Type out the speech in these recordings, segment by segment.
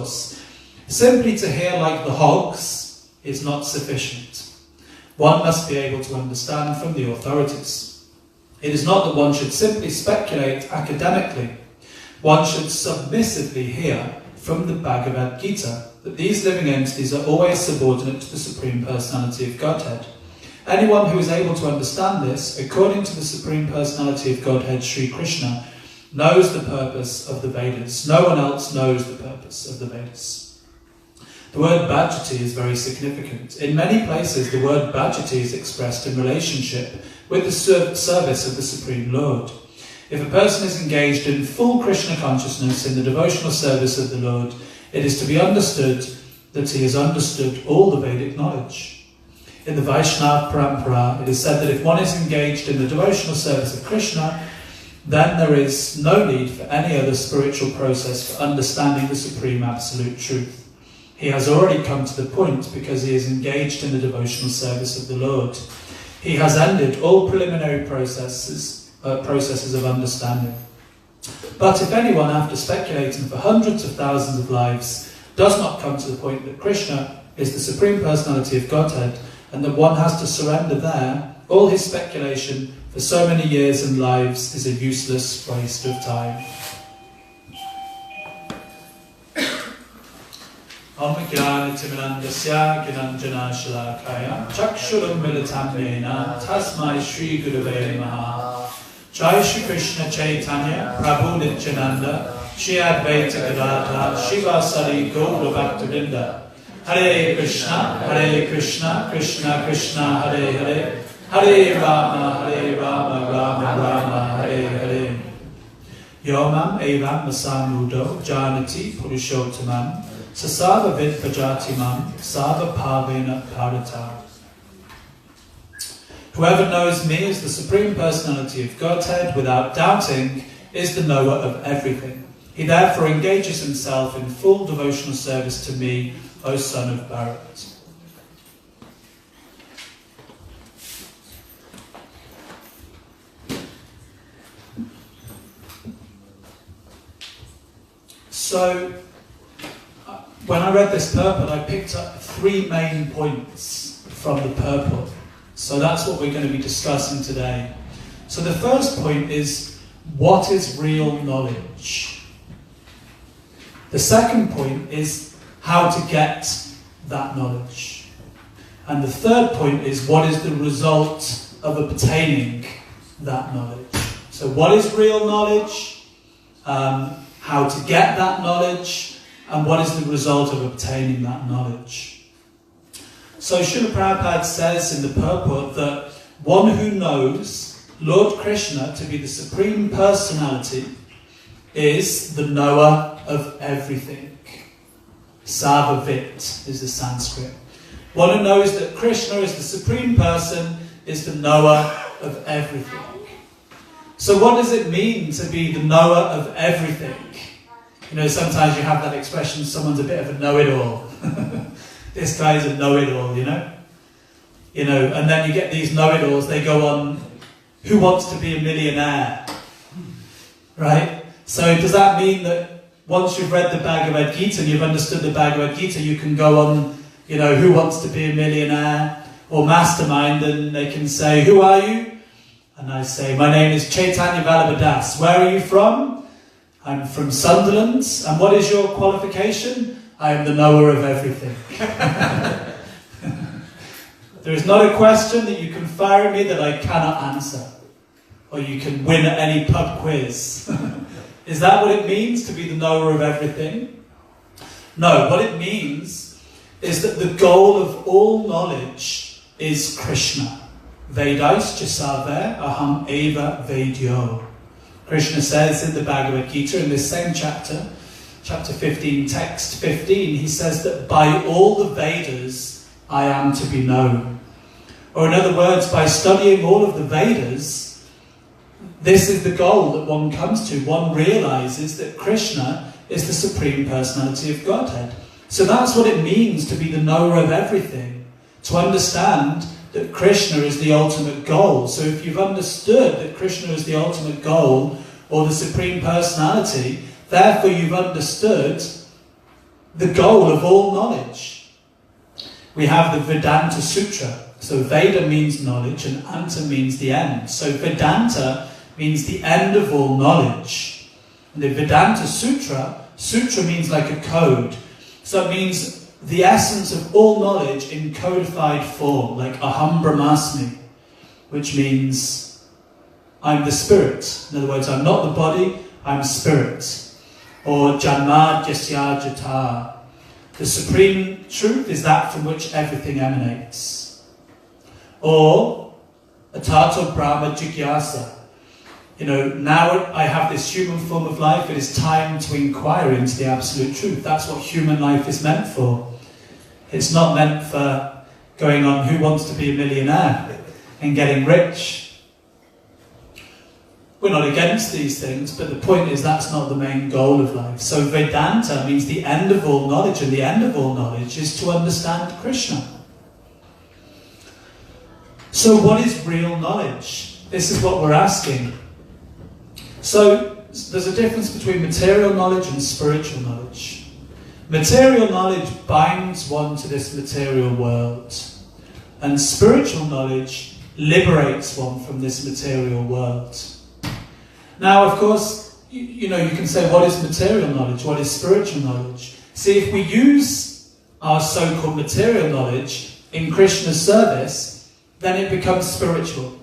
discourse. Simply to hear like the hogs is not sufficient. One must be able to understand from the authorities. It is not that one should simply speculate academically. One should submissively hear from the Bhagavad Gita that these living entities are always subordinate to the Supreme Personality of Godhead. Anyone who is able to understand this, according to the Supreme Personality of Godhead, Sri Krishna, knows the purpose of the Vedas. No one else knows the purpose of the Vedas. The word bhajati is very significant. In many places, the word bhajati is expressed in relationship with the service of the Supreme Lord. If a person is engaged in full Krishna consciousness in the devotional service of the Lord, it is to be understood that he has understood all the Vedic knowledge. In the Vaishnava Parampara, it is said that if one is engaged in the devotional service of Krishna, then there is no need for any other spiritual process for understanding the Supreme Absolute Truth. He has already come to the point because he is engaged in the devotional service of the Lord. He has ended all preliminary processes of understanding. But if anyone, after speculating for hundreds of thousands of lives, does not come to the point that Krishna is the Supreme Personality of Godhead, and that one has to surrender there, all his speculation for so many years and lives is a useless waste of time. Om Jnana-timirandasya Gnanjana Shalakaya Chakshuram Militam Yena Tasmai Shri Gurave Namaha. Jai Shri Krishna Caitanya Prabhu Nityananda Shri Advaita Gadadhar Shivasari Gaura Bhaktivinoda. Hare Krishna, Krishna Krishna, Hare Hare, Hare Rama, Rama Rama, Hare Hare. Yomam evam masamudo janati purushottamam sasava vidvajatimam sava pavena parata. Whoever knows me as the Supreme Personality of Godhead without doubting is the knower of everything. He therefore engages himself in full devotional service to me, O son of Bharat. So, when I read this purport, I picked up 3 main points from the purport. So that's what we're going to be discussing today. So the first point is, what is real knowledge? The second point is, how to get that knowledge. And the third point is, what is the result of obtaining that knowledge? So what is real knowledge? How to get that knowledge? And what is the result of obtaining that knowledge? So Srila Prabhupada says in the purport that one who knows Lord Krishna to be the Supreme Personality is the knower of everything. Sarvavit is the Sanskrit. One who knows that Krishna is the Supreme Person is the knower of everything. So what does it mean to be the knower of everything? You know, sometimes you have that expression, someone's a bit of a know-it-all. This guy's a know-it-all, you know? And then you get these know-it-alls, they go on, who wants to be a millionaire? Right? So does that mean that once you've read the Bhagavad Gita and you've understood the Bhagavad Gita, you can go on, who wants to be a millionaire or mastermind, and they can say, who are you? And I say, my name is Caitanya Vallabha. Where are you from? I'm from Sunderland. And what is your qualification? I am the knower of everything. There is not a question that you can fire at me that I cannot answer. Or you can win at any pub quiz. Is that what it means to be the knower of everything? No, what it means is that the goal of all knowledge is Krishna. Vedaischa sarve aham eva vedyo. Krishna says in the Bhagavad Gita, in this same chapter, chapter 15, text 15, he says that by all the Vedas I am to be known. Or in other words, by studying all of the Vedas, this is the goal that one comes to. One realizes that Krishna is the Supreme Personality of Godhead. So that's what it means to be the knower of everything. To understand that Krishna is the ultimate goal. So if you've understood that Krishna is the ultimate goal, or the Supreme Personality, therefore you've understood the goal of all knowledge. We have the Vedanta Sutra. So Veda means knowledge and Anta means the end. So Vedanta means the end of all knowledge. And the Vedanta Sutra, sutra means like a code. So it means the essence of all knowledge in codified form, like Aham Brahmasmi, which means I'm the spirit. In other words, I'm not the body, I'm spirit. Or Janmad Yasya Jata. The supreme truth is that from which everything emanates. Or Atato Brahma Jigyasa. Now I have this human form of life, it is time to inquire into the absolute truth. That's what human life is meant for. It's not meant for going on Who Wants to Be a Millionaire and getting rich. We're not against these things, but the point is that's not the main goal of life. So Vedanta means the end of all knowledge, and the end of all knowledge is to understand Krishna. So what is real knowledge? This is what we're asking. So there's a difference between material knowledge and spiritual knowledge. Material knowledge binds one to this material world, and spiritual knowledge liberates one from this material world. Now, of course, you can say, what is material knowledge? What is spiritual knowledge? See, if we use our so-called material knowledge in Krishna's service, then it becomes spiritual.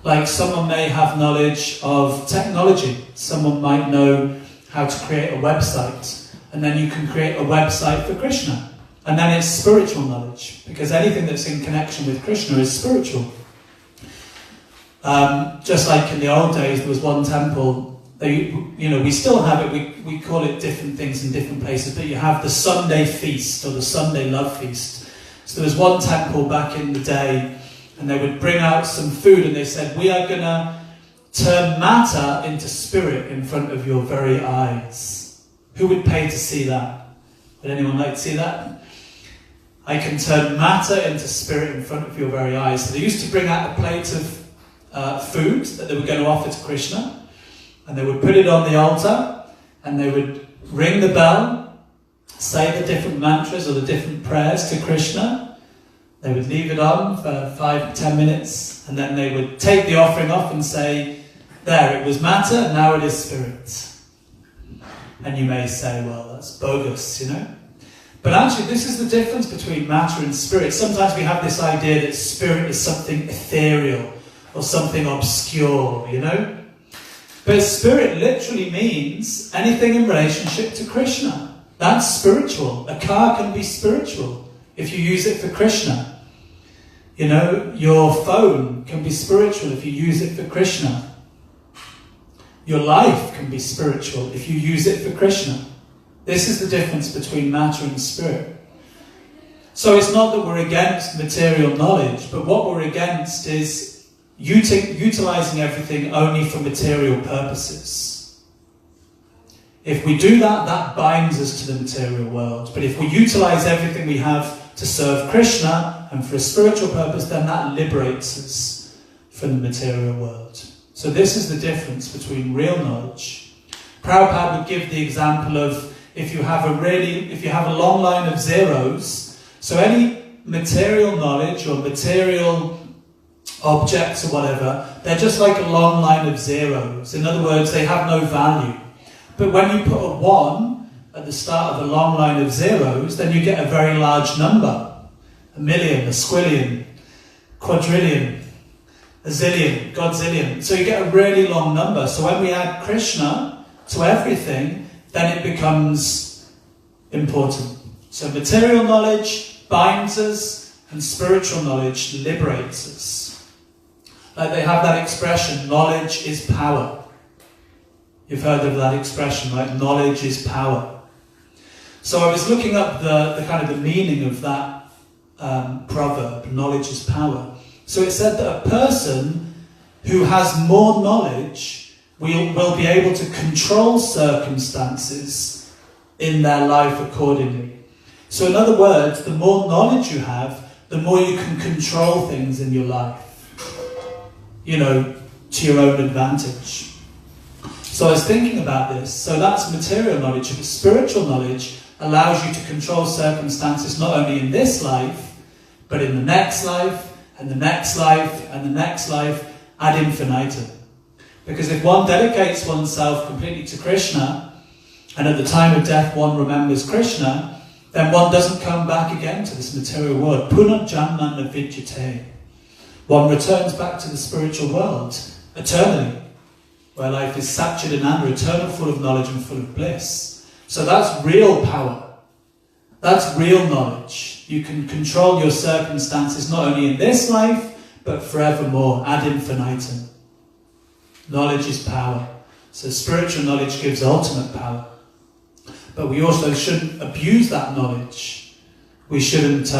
Like someone may have knowledge of technology. Someone might know how to create a website. And then you can create a website for Krishna. And then it's spiritual knowledge. Because anything that's in connection with Krishna is spiritual. Just like in the old days, there was one temple. We still have it. We call it different things in different places. But you have the Sunday feast or the Sunday love feast. So there was one temple back in the day, and they would bring out some food, and they said, we are going to turn matter into spirit in front of your very eyes. Who would pay to see that? Would anyone like to see that? I can turn matter into spirit in front of your very eyes. So they used to bring out a plate of food that they were going to offer to Krishna, and they would put it on the altar, and they would ring the bell, say the different mantras or the different prayers to Krishna. They would leave it on for 5-10 minutes, and then they would take the offering off and say, there, it was matter, now it is spirit. And you may say, well, that's bogus, But actually, this is the difference between matter and spirit. Sometimes we have this idea that spirit is something ethereal or something obscure, But spirit literally means anything in relationship to Krishna. That's spiritual. A car can be spiritual if you use it for Krishna. Your phone can be spiritual if you use it for Krishna. Your life can be spiritual if you use it for Krishna. This is the difference between matter and spirit. So it's not that we're against material knowledge, but what we're against is utilizing everything only for material purposes. If we do that, that binds us to the material world. But if we utilize everything we have to serve Krishna and for a spiritual purpose, then that liberates us from the material world. So this is the difference between real knowledge. Prabhupada would give the example of if you have a long line of zeros, so any material knowledge or material objects or whatever, they're just like a long line of zeros. In other words, they have no value. But when you put a 1 at the start of a long line of zeros, then you get a very large number. A million, a squillion, quadrillion, a zillion, godzillion. So you get a really long number. So when we add Krishna to everything, then it becomes important. So material knowledge binds us, and spiritual knowledge liberates us. Like they have that expression, knowledge is power. You've heard of that expression, right? Knowledge is power. So I was looking up the kind of the meaning of that proverb, knowledge is power. So it said that a person who has more knowledge will be able to control circumstances in their life accordingly. So in other words, the more knowledge you have, the more you can control things in your life. To your own advantage. So I was thinking about this. So that's material knowledge. But spiritual knowledge allows you to control circumstances not only in this life, but in the next life, and the next life, and the next life, ad infinitum. Because if one dedicates oneself completely to Krishna, and at the time of death one remembers Krishna, then one doesn't come back again to this material world. Punarjanma na vidyate. One returns back to the spiritual world, eternally, where life is satchidananda, eternal, full of knowledge and full of bliss. So that's real power. That's real knowledge. You can control your circumstances not only in this life, but forevermore, ad infinitum. Knowledge is power. So spiritual knowledge gives ultimate power. But we also shouldn't abuse that knowledge. We shouldn't,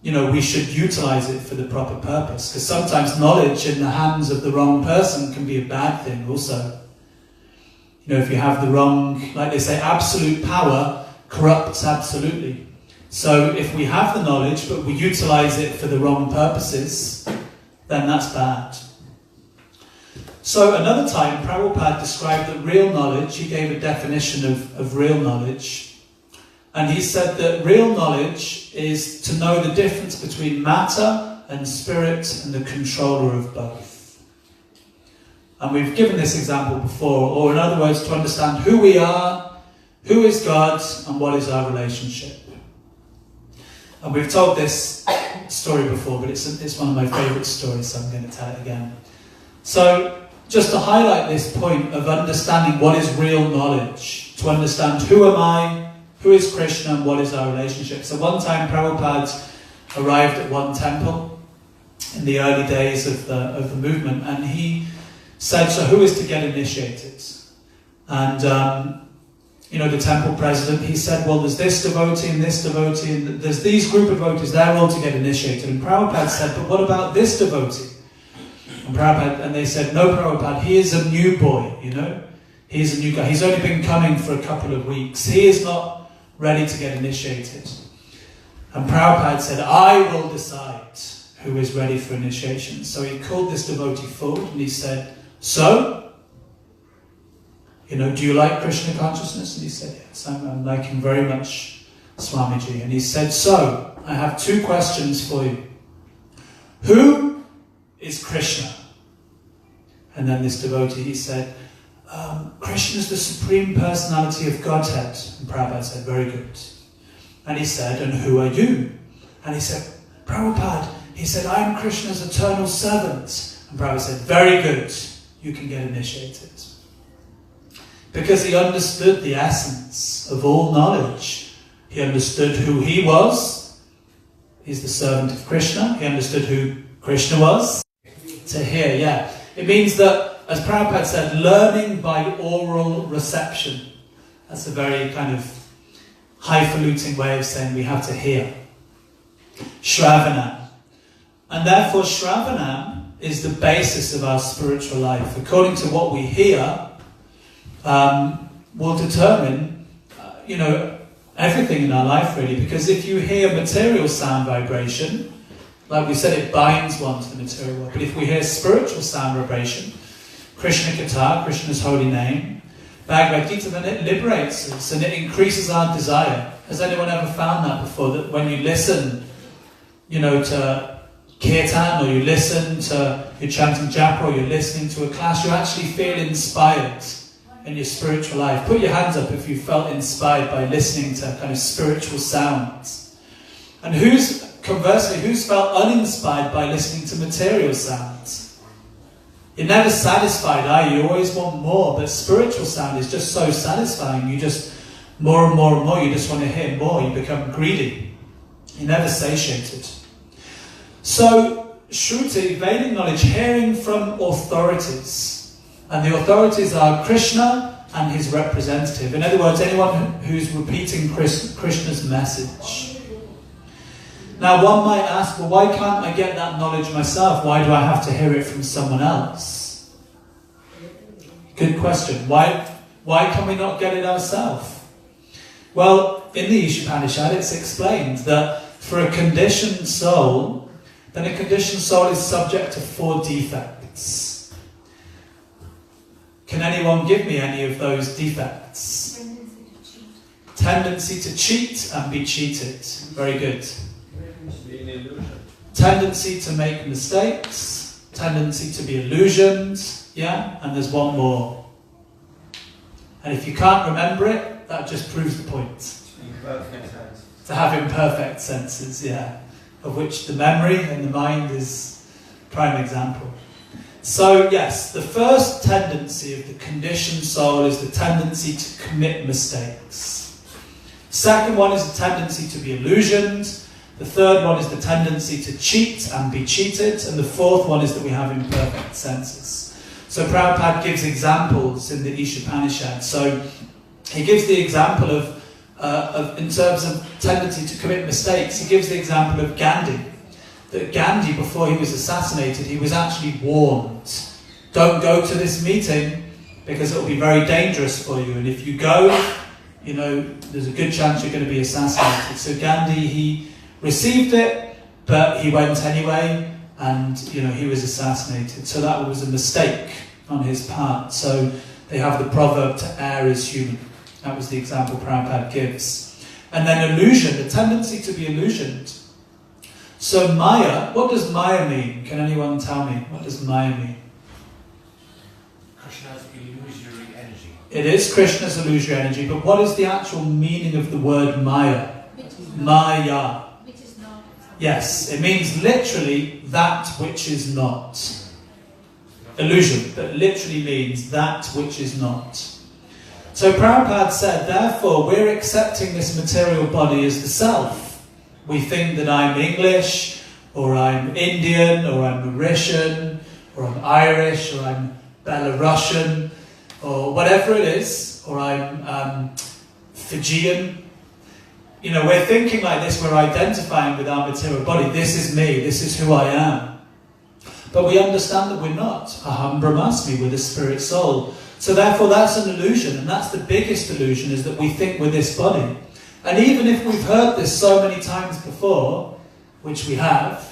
we should utilize it for the proper purpose. Because sometimes knowledge in the hands of the wrong person can be a bad thing also. If you have the wrong, like they say, absolute power corrupts absolutely. So if we have the knowledge, but we utilize it for the wrong purposes, then that's bad. So another time, Prabhupada described that real knowledge, he gave a definition of real knowledge, and he said that real knowledge is to know the difference between matter and spirit and the controller of both. And we've given this example before, or in other words, to understand who we are, who is God, and what is our relationship. And we've told this story before, but it's one of my favourite stories, so I'm going to tell it again. So, just to highlight this point of understanding what is real knowledge, to understand who am I, who is Krishna, and what is our relationship. So one time Prabhupada arrived at one temple in the early days of the movement, and he said, so who is to get initiated? And the temple president, he said, well, there's this devotee and there's these group of devotees, they're all to get initiated. And Prabhupada said, but what about this devotee? And they said, no, Prabhupada, he is a new boy, He's a new guy. He's only been coming for a couple of weeks. He is not ready to get initiated. And Prabhupada said, I will decide who is ready for initiation. So he called this devotee forward and he said, so, do you like Krishna consciousness? And he said, yes, I'm liking very much Swamiji. And he said, so, I have two questions for you. Who is Krishna? And then this devotee, he said, Krishna is the Supreme Personality of Godhead. And Prabhupada said, very good. And he said, and who are you? And he said, Prabhupada, he said, I am Krishna's eternal servant. And Prabhupada said, very good, you can get initiated. Because he understood the essence of all knowledge. He understood who he was. He's the servant of Krishna. He understood who Krishna was. To hear, yeah. It means that, as Prabhupada said, learning by oral reception. That's a very kind of highfalutin way of saying we have to hear. Shravana. And therefore Shravana is the basis of our spiritual life. According to what we hear, will determine, everything in our life really. Because if you hear material sound vibration, like we said, it binds one to the material world. But if we hear spiritual sound vibration, Krishna Katha, Krishna's holy name, Bhagavad Gita, then it liberates us and it increases our desire. Has anyone ever found that before? That when you listen, to kirtan, or you listen to, you're chanting japa, or you're listening to a class, you actually feel inspired in your spiritual life. Put your hands up if you felt inspired by listening to kind of spiritual sounds. And conversely, who's felt uninspired by listening to material sounds? You're never satisfied, are you? You always want more, but spiritual sound is just so satisfying. You just, more and more and more, you just want to hear more. You become greedy. You're never satiated. So, Shruti, Vedic knowledge, hearing from authorities. And the authorities are Krishna and his representative. In other words, anyone who's repeating Krishna's message. Now one might ask, well, why can't I get that knowledge myself? Why do I have to hear it from someone else? Good question. Why can we not get it ourselves? Well, in the Ishopanishad it's explained that for a conditioned soul, then a conditioned soul is subject to 4 defects. Can anyone give me any of those defects? tendency to cheat and be cheated. Very good. Tendency to make mistakes, tendency to be illusioned, yeah? And there's one more. And if you can't remember it, that just proves the point. To have imperfect senses, yeah. Of which the memory and the mind is prime example. So yes, the first tendency of the conditioned soul is the tendency to commit mistakes. Second one is the tendency to be illusioned. The third one is the tendency to cheat and be cheated. And the fourth one is that we have imperfect senses. So Prabhupada gives examples in the Ishopanishad. So he gives the example of in terms of tendency to commit mistakes, he gives the example of Gandhi. That Gandhi, before he was assassinated, he was actually warned. Don't go to this meeting because it will be very dangerous for you. And if you go, you know, there's a good chance you're going to be assassinated. So Gandhi, he received it, but he went anyway, and, you know, he was assassinated. So that was a mistake on his part. So they have the proverb, to err is human. That was the example Prabhupada gives. And then illusion, the tendency to be illusioned. So Maya, what does Maya mean? Can anyone tell me? What does Maya mean? Krishna's illusory energy. It is Krishna's illusory energy, but what is the actual meaning of the word Maya? Maya. Which is not. Yes, it means literally that which is not. Illusion, that literally means that which is not. So Prabhupada said, therefore, we're accepting this material body as the self. We think that I'm English, or I'm Indian, or I'm Mauritian, or I'm Irish, or I'm Belarusian, or whatever it is, or I'm Fijian. You know, we're thinking like this, we're identifying with our material body. This is me, this is who I am. But we understand that we're not. Aham Brahmasmi, we're the spirit soul. So therefore that's an illusion, and that's the biggest illusion, is that we think we're this body. And even if we've heard this so many times before, which we have,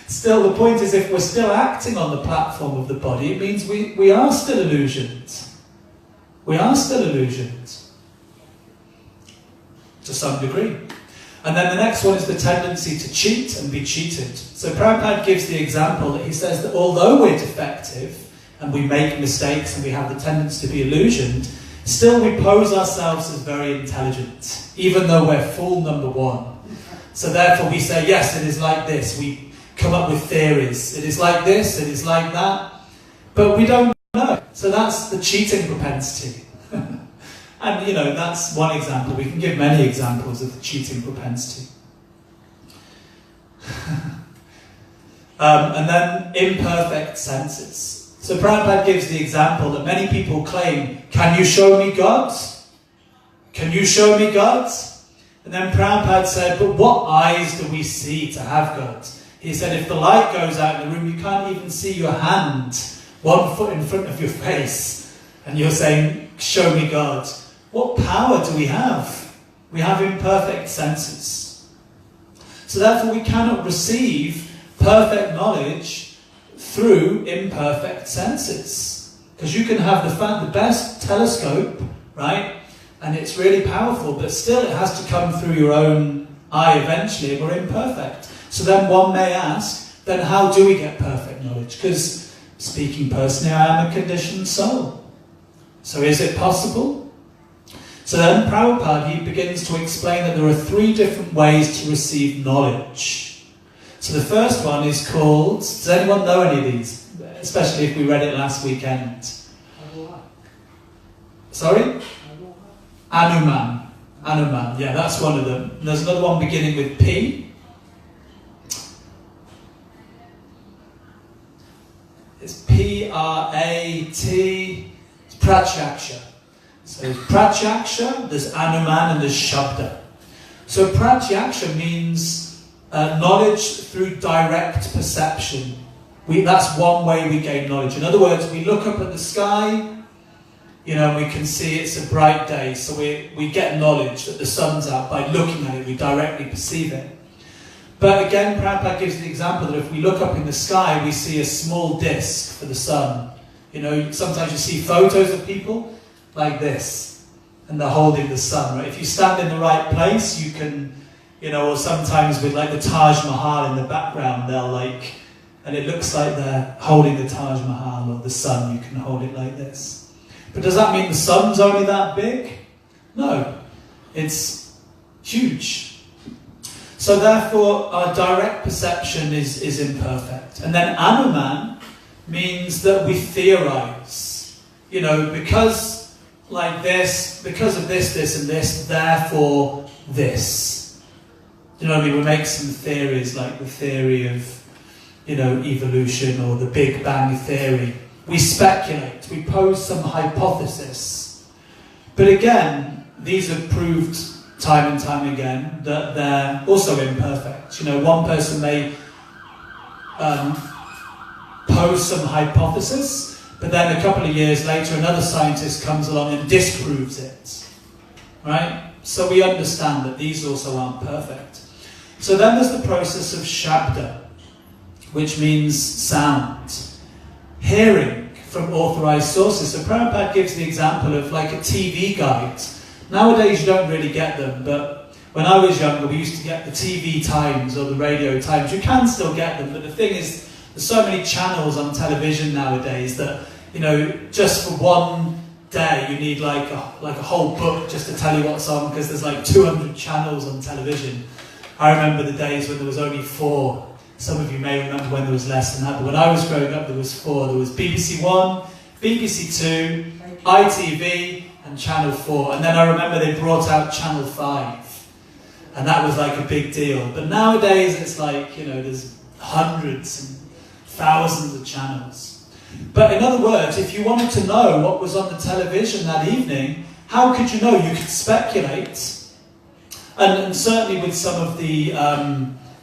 still the point is, if we're still acting on the platform of the body, it means we are still illusioned. We are still illusioned. To some degree. And then the next one is the tendency to cheat and be cheated. So Prabhupada gives the example that he says that although we're defective, and we make mistakes and we have the tendency to be illusioned, still we pose ourselves as very intelligent, even though we're fool number one. So therefore we say, yes, it is like this. We come up with theories. It is like this, it is like that. But we don't know. So that's the cheating propensity. And, you know, that's one example. We can give many examples of the cheating propensity. And then imperfect senses. So Prabhupada gives the example that many people claim, can you show me God? Can you show me God? And then Prabhupada said, but what eyes do we see to have God? He said, if the light goes out in the room, you can't even see your hand 1 foot in front of your face. And you're saying, show me God. What power do we have? We have imperfect senses. So therefore we cannot receive perfect knowledge through imperfect senses. Because you can have the best telescope, right? And it's really powerful, but still it has to come through your own eye eventually, and we're imperfect. So then one may ask, then how do we get perfect knowledge? Because, speaking personally, I am a conditioned soul. So is it possible? So then Prabhupada, he begins to explain that there are 3 different ways to receive knowledge. So the first one is called, does anyone know any of these? Especially if we read it last weekend. Sorry? Anuman. Anuman, yeah, that's one of them. And there's another one beginning with P. It's P-R-A-T, it's Pratyaksha. So there's Pratyaksha, there's Anuman, and there's Shabda. So Pratyaksha means knowledge through direct perception. That's one way we gain knowledge. In other words, we look up at the sky, you know, we can see it's a bright day, so we get knowledge that the sun's out by looking at it, we directly perceive it. But again, Prabhupada gives the example that if we look up in the sky, we see a small disc for the sun. You know, sometimes you see photos of people like this. and they're holding the sun, right? If you stand in the right place, you can, or sometimes with like the Taj Mahal in the background, they'll like, and it looks like they're holding the Taj Mahal or the sun, you can hold it like this. But does that mean the sun's only that big? No, it's huge. So therefore, our direct perception is imperfect. And then Anuman means that we theorize. Because like this, because of this, this and this, therefore this. You know what I mean? We make some theories like the theory of, evolution or the Big Bang Theory. We speculate, we pose some hypothesis. But again, these are proved time and time again that they're also imperfect. One person may pose some hypothesis, but then a couple of years later another scientist comes along and disproves it. Right? So we understand that these also aren't perfect. So then there's the process of Shabda, which means sound. Hearing from authorized sources. So Prabhupada gives the example of like a TV guide. Nowadays you don't really get them, but when I was younger we used to get the TV times or the radio times. You can still get them, but the thing is, there's so many channels on television nowadays that, just for one day you need like a whole book just to tell you what's on, because there's like 200 channels on television. I remember the days when there was only 4. Some of you may remember when there was less than that, but when I was growing up there was 4. There was BBC One, BBC Two, ITV and Channel 4. And then I remember they brought out Channel 5. And that was like a big deal. But nowadays it's like, there's hundreds and thousands of channels. But in other words, if you wanted to know what was on the television that evening, how could you know? You could speculate. And certainly with some of the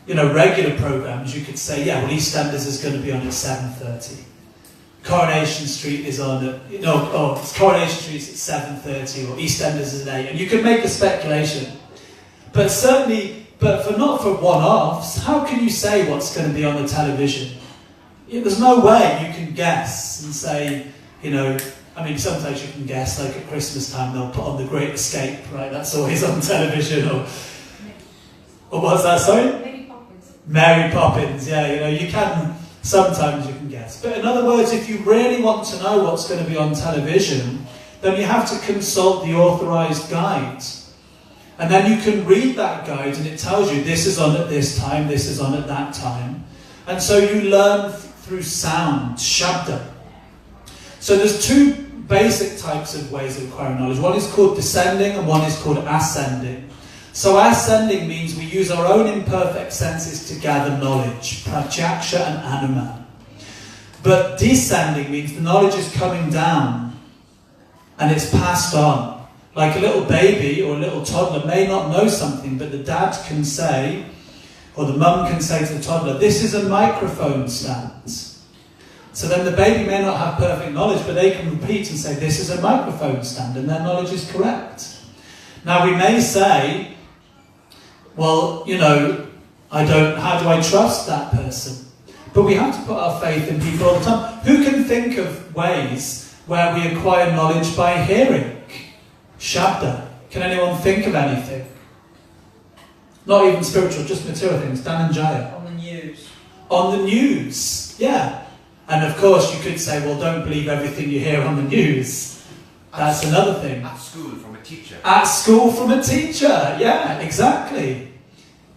regular programs, you could say, yeah, well, EastEnders is going to be on at 7:30. Coronation Street is on at, Coronation Street's at 7:30, or EastEnders is at 8, and you could make a speculation. But certainly, not for one-offs, how can you say what's going to be on the television? There's no way you can guess and say, sometimes you can guess, like at Christmas time they'll put on The Great Escape, right? That's always on television, or what's that, sorry? Mary Poppins. Mary Poppins, yeah, sometimes you can guess. But in other words, if you really want to know what's going to be on television, then you have to consult the authorized guide. And then you can read that guide and it tells you this is on at this time, this is on at that time. And so you learn through sound, Shabda. So there's 2 basic types of ways of acquiring knowledge. One is called descending and one is called ascending. So ascending means we use our own imperfect senses to gather knowledge, pratyaksha and anuman. But descending means the knowledge is coming down and it's passed on. Like a little baby or a little toddler may not know something, but the dad can say, or the mum can say to the toddler, this is a microphone stand. So then the baby may not have perfect knowledge, but they can repeat and say, this is a microphone stand, and their knowledge is correct. Now we may say, well, how do I trust that person? But we have to put our faith in people all the time. Who can think of ways where we acquire knowledge by hearing? Shabda. Can anyone think of anything? Not even spiritual, just material things. Dan and Jaya. On the news. On the news, yeah. And of course you could say, well, don't believe everything you hear on the news. That's another thing. At school from a teacher. At school from a teacher, yeah, exactly.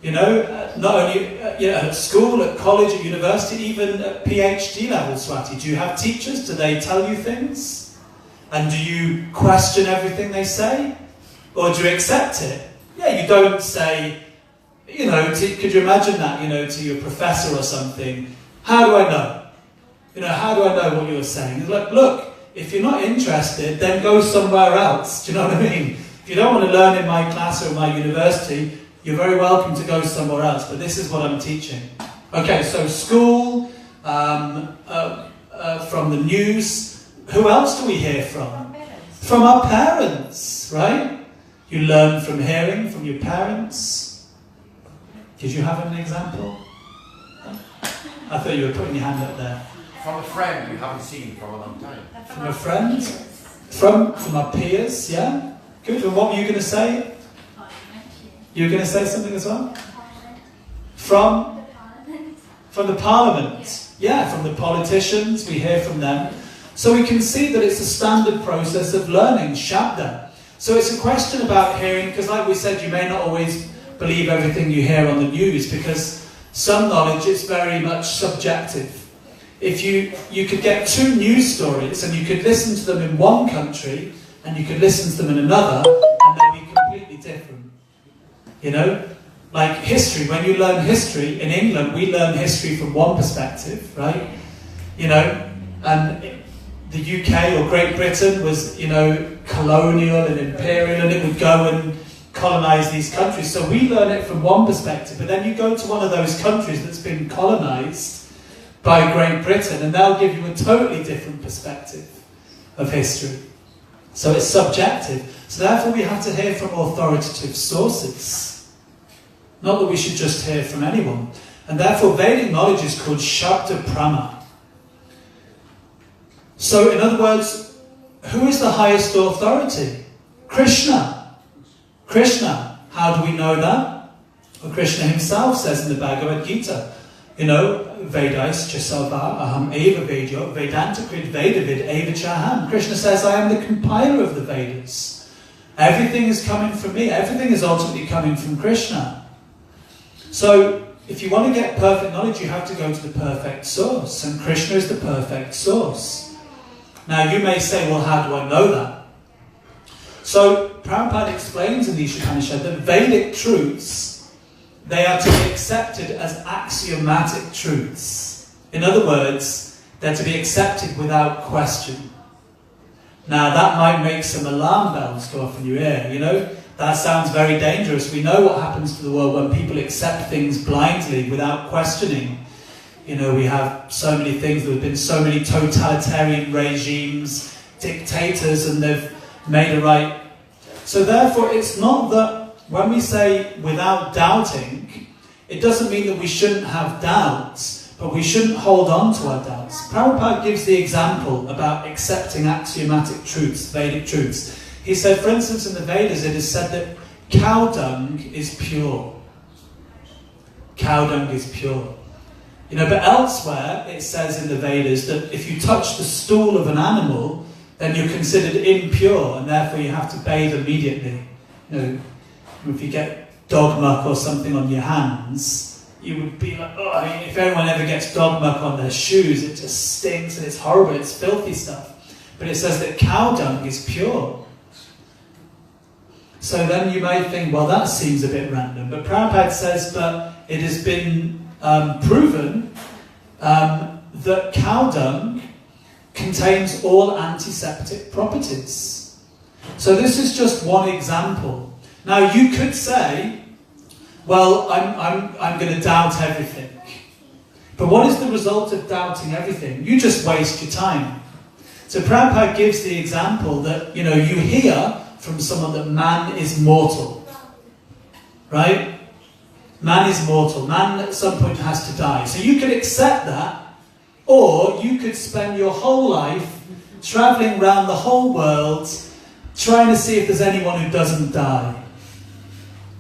Not only at school, at college, at university, even at PhD level, Swati. Do you have teachers? Do they tell you things? And do you question everything they say? Or do you accept it? Yeah, you don't say, could you imagine that, to your professor or something? How do I know? How do I know what you're saying? It's like, look, if you're not interested, then go somewhere else. Do you know what I mean? If you don't want to learn in my class or my university, you're very welcome to go somewhere else. But this is what I'm teaching. Okay, so school, from the news. Who else do we hear from? From our parents, right? You learn from hearing from your parents. Did you have an example? I thought you were putting your hand up there. From a friend you haven't seen for a long time. From a friend? From our peers, yeah? Good. And what were you going to say? You were going to say something as well? From the Parliament. Yeah, from the politicians, we hear from them. So we can see that it's a standard process of learning, Shabda. So it's a question about hearing, because like we said, you may not always believe everything you hear on the news, because some knowledge is very much subjective. If you could get two news stories and you could listen to them in one country and you could listen to them in another, and they'll be completely different. You know? Like history, when you learn history, in England we learn history from one perspective, right? You know, and the UK or Great Britain was, you know, colonial and imperial, and it would go and colonise these countries. So we learn it from one perspective, but then you go to one of those countries that's been colonised by Great Britain, and they'll give you a totally different perspective of history. So it's subjective. So therefore we have to hear from authoritative sources. Not that we should just hear from anyone. And therefore Vedic knowledge is called Shabda Prama. So in other words, who is the highest authority? Krishna. Krishna. How do we know that? Well, Krishna himself says in the Bhagavad Gita, you know, Vedais Chasava Aham Eva Vedyo Vedanta Krid Vedavid Eva Chaham. Krishna says, I am the compiler of the Vedas. Everything is coming from me. Everything is ultimately coming from Krishna. So, if you want to get perfect knowledge, you have to go to the perfect source, and Krishna is the perfect source. Now, you may say, well, how do I know that? So, Prabhupada explains in the Upanishad that Vedic truths, they are to be accepted as axiomatic truths. In other words, they're to be accepted without question. Now, that might make some alarm bells go off in your ear, you know? That sounds very dangerous. We know what happens to the world when people accept things blindly without questioning. You know, we have so many things. There have been so many totalitarian regimes, dictators, and they've made a right. So therefore, it's not that when we say without doubting, it doesn't mean that we shouldn't have doubts, but we shouldn't hold on to our doubts. Prabhupada gives the example about accepting axiomatic truths, Vedic truths. He said, for instance, in the Vedas it is said that cow dung is pure. Cow dung is pure. You know, but elsewhere it says in the Vedas that if you touch the stool of an animal, then you're considered impure, and therefore you have to bathe immediately. You know, if you get dog muck or something on your hands, you would be like, oh, I mean, if anyone ever gets dog muck on their shoes, it just stinks and it's horrible, it's filthy stuff. But it says that cow dung is pure. So then you may think, well, that seems a bit random. But Prabhupada says, but it has been proven that cow dung contains all antiseptic properties. So this is just one example. Now you could say, well, I'm going to doubt everything. But what is the result of doubting everything? You just waste your time. So Prabhupada gives the example that, you know, you hear from someone that man is mortal. Right? Man is mortal. Man at some point has to die. So you could accept that, or you could spend your whole life travelling around the whole world trying to see if there's anyone who doesn't die.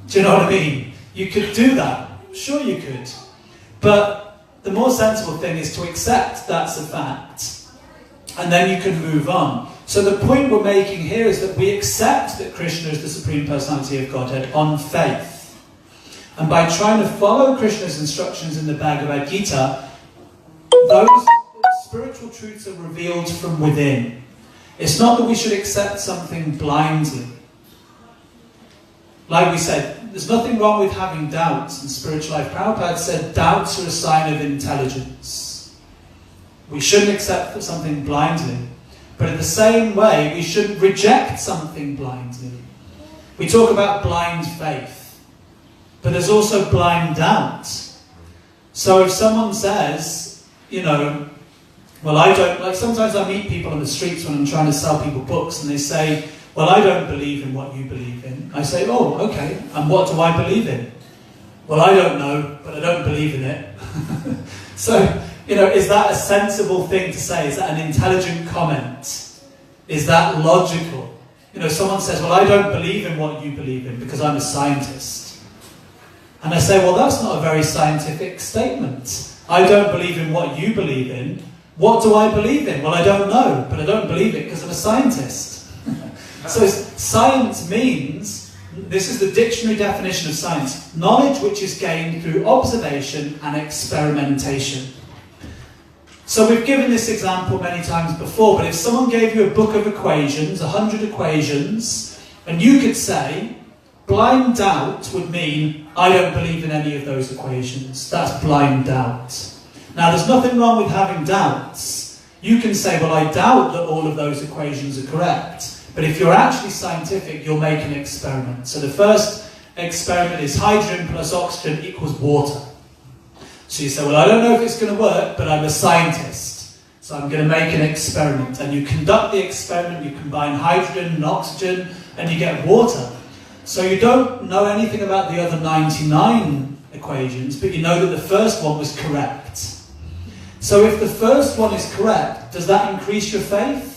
Do you know what I mean? You could do that. Sure you could. But the more sensible thing is to accept that's a fact. And then you can move on. So the point we're making here is that we accept that Krishna is the Supreme Personality of Godhead on faith. And by trying to follow Krishna's instructions in the Bhagavad Gita, those spiritual truths are revealed from within. It's not that we should accept something blindly. Like we said, there's nothing wrong with having doubts in spiritual life. Prabhupada said doubts are a sign of intelligence. We shouldn't accept something blindly. But in the same way, we shouldn't reject something blindly. We talk about blind faith, but there's also blind doubt. So if someone says, you know, well, I don't, like sometimes I meet people on the streets when I'm trying to sell people books, and they say, well, I don't believe in what you believe in. I say, oh, okay, and what do I believe in? Well, I don't know, but I don't believe in it. So, you know, is that a sensible thing to say? Is that an intelligent comment? Is that logical? someone says, well, I don't believe in what you believe in because I'm a scientist. And I say, well, that's not a very scientific statement. I don't believe in what you believe in. What do I believe in? Well, I don't know, but I don't believe it because I'm a scientist. So science means, this is the dictionary definition of science, knowledge which is gained through observation and experimentation. So we've given this example many times before, but if someone gave you a book of equations, 100 equations, and you could say, blind doubt would mean, I don't believe in any of those equations. That's blind doubt. Now, there's nothing wrong with having doubts. You can say, well, I doubt that all of those equations are correct. But if you're actually scientific, you'll make an experiment. So the first experiment is hydrogen plus oxygen equals water. So you say, well, I don't know if it's going to work, but I'm a scientist. So I'm going to make an experiment. And you conduct the experiment, you combine hydrogen and oxygen, and you get water. So you don't know anything about the other 99 equations, but you know that the first one was correct. So if the first one is correct, does that increase your faith?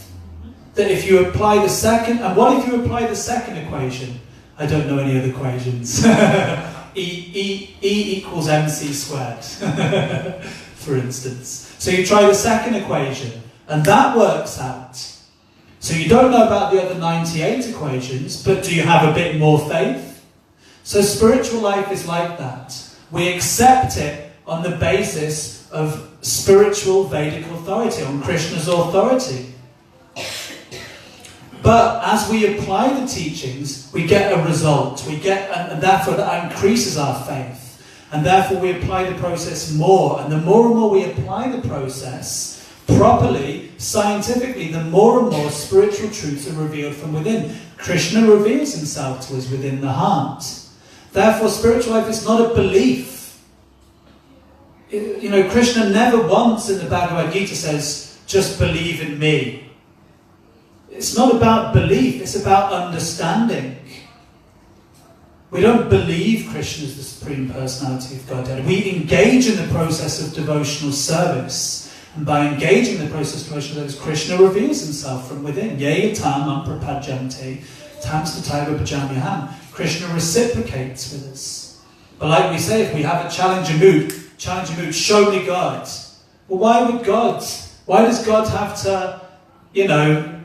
That if you apply the second, and what if you apply the second equation? I don't know any other equations. E equals mc squared, for instance. So you try the second equation, and that works out. So you don't know about the other 98 equations, but do you have a bit more faith? So spiritual life is like that. We accept it on the basis of spiritual Vedic authority, on Krishna's authority. But as we apply the teachings, we get a result. And therefore that increases our faith. And therefore we apply the process more. And the more we apply the process properly, scientifically, the more and more spiritual truths are revealed from within. Krishna reveals himself to us within the heart. Therefore, spiritual life is not a belief. Krishna never once in the Bhagavad Gita says, just believe in me. It's not about belief, it's about understanding. We don't believe Krishna is the Supreme Personality of Godhead. We engage in the process of devotional service. And by engaging in the process of devotional service, Krishna reveals himself from within. Ye tam amprapajante, tam stataiva bhajamyaham. Krishna reciprocates with us. But like we say, if we have a challenging mood, show me God. Well, why does God have to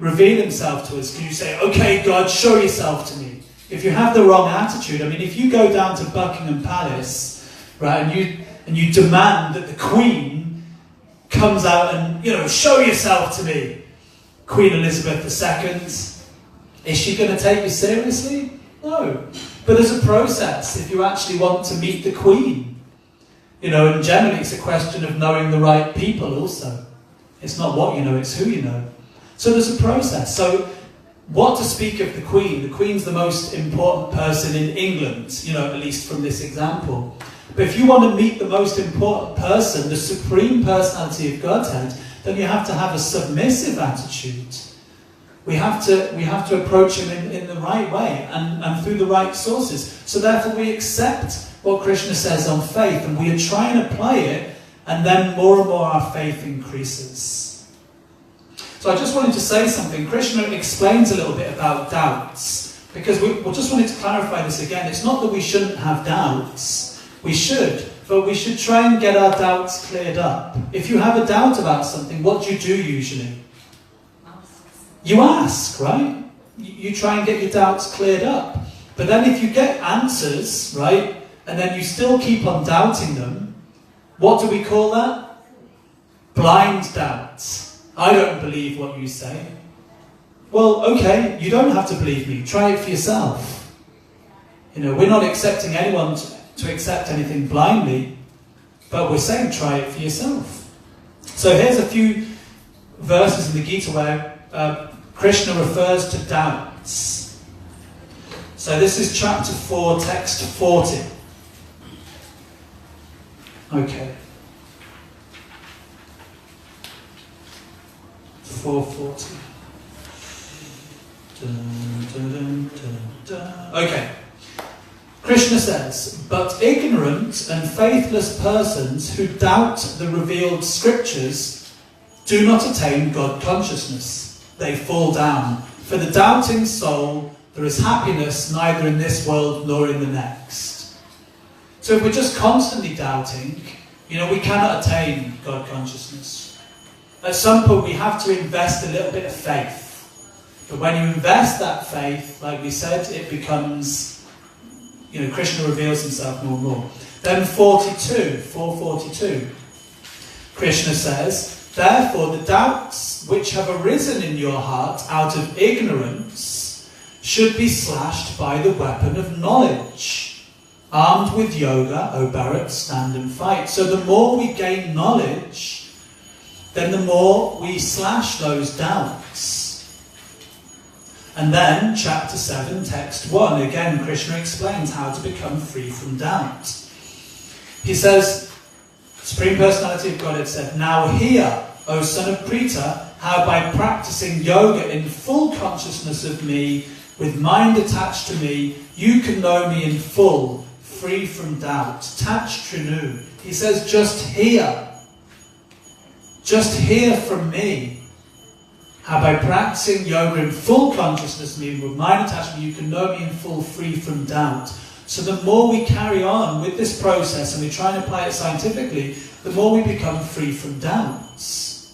reveal himself to us? Can you say, okay, God, show yourself to me? If you have the wrong attitude, if you go down to Buckingham Palace, right, and you demand that the Queen comes out and, show yourself to me, Queen Elizabeth II, is she going to take you seriously? No. But there's a process if you actually want to meet the Queen. And generally it's a question of knowing the right people also. It's not what you know, it's who you know. So there's a process. So what to speak of the Queen? The Queen's the most important person in England, at least from this example. But if you want to meet the most important person, the Supreme Personality of Godhead, then you have to have a submissive attitude. We have to approach him in the right way and through the right sources. So therefore we accept what Krishna says on faith and we try and apply it, and then more and more our faith increases. So I just wanted to say something. Krishna explains a little bit about doubts, because we just wanted to clarify this again. It's not that we shouldn't have doubts. We should, but we should try and get our doubts cleared up. If you have a doubt about something, what do you do usually? You ask, right? You try and get your doubts cleared up. But then if you get answers, right, and then you still keep on doubting them, what do we call that? Blind doubts. I don't believe what you say. Well, okay, you don't have to believe me. Try it for yourself. We're not accepting anyone to accept anything blindly, but we're saying try it for yourself. So here's a few verses in the Gita where Krishna refers to doubts. So this is chapter 4, text 40. Okay. 440. Okay. Krishna says, but ignorant and faithless persons who doubt the revealed scriptures do not attain God consciousness. They fall down, For the doubting soul, there is happiness neither in this world nor in the next. So if we're just constantly doubting, we cannot attain God consciousness. At some point we have to invest a little bit of faith. But when you invest that faith, like we said, it becomes, Krishna reveals himself more and more. Then 442, Krishna says, therefore the doubts which have arisen in your heart out of ignorance should be slashed by the weapon of knowledge. Armed with yoga, O Bharat, stand and fight. So the more we gain knowledge, then the more we slash those doubts. And then, chapter 7, text 1, again Krishna explains how to become free from doubt. He says, Supreme Personality of Godhead said, now hear, O son of Prita, how by practicing yoga in full consciousness of me, with mind attached to me, you can know me in full, free from doubt. Tach trinu. He says, just hear from me. How by practicing yoga in full consciousness of me, with mind attached to me, you can know me in full, free from doubt. So the more we carry on with this process and we try and apply it scientifically, the more we become free from doubts.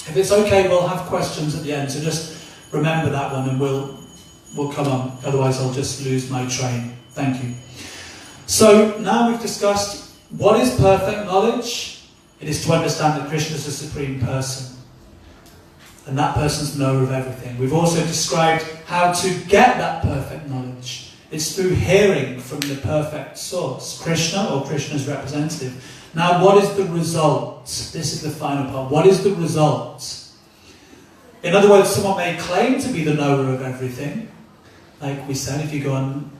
If it's okay, we'll have questions at the end, so just remember that one and we'll come on. Otherwise I'll just lose my train. Thank you. So now we've discussed what is perfect knowledge. It is to understand that Krishna is the Supreme Person. And that person's the knower of everything. We've also described how to get that perfect knowledge. It's through hearing from the perfect source, Krishna or Krishna's representative. Now, what is the result? This is the final part. What is the result? In other words, someone may claim to be the knower of everything. Like we said, if you go on,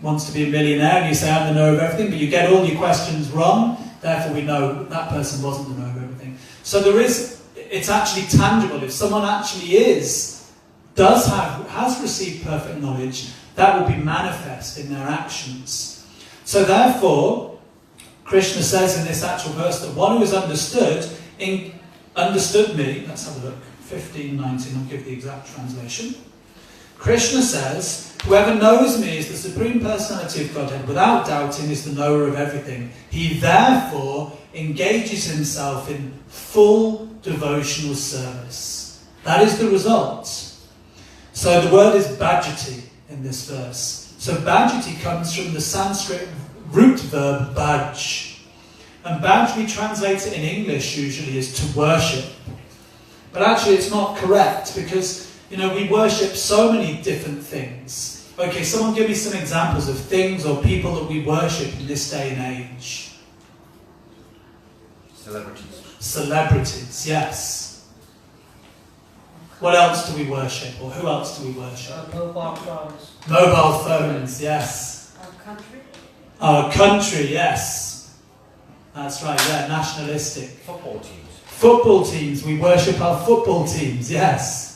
wants to be a millionaire, and you say, I'm the knower of everything, but you get all your questions wrong, therefore we know that person wasn't the knower of everything. So it's actually tangible. If someone actually has received perfect knowledge, that will be manifest in their actions. So therefore, Krishna says in this actual verse that one who has understood me, let's have a look, 15:19, I'll give the exact translation. Krishna says, whoever knows me is the Supreme Personality of Godhead without doubting is the knower of everything. He therefore engages himself in full devotional service. That is the result. So the word is bhajati in this verse. So bhajati comes from the Sanskrit root verb bhaj. And bhaj we translate it in English usually as to worship. But actually it's not correct because, we worship so many different things. Okay, someone give me some examples of things or people that we worship in this day and age. Celebrities, yes. What else do we worship? Or who else do we worship? Mobile phones. Mobile phones, yes. Our country. Our country, yes. That's right, yeah, nationalistic. Football teams. We worship our football teams, yes.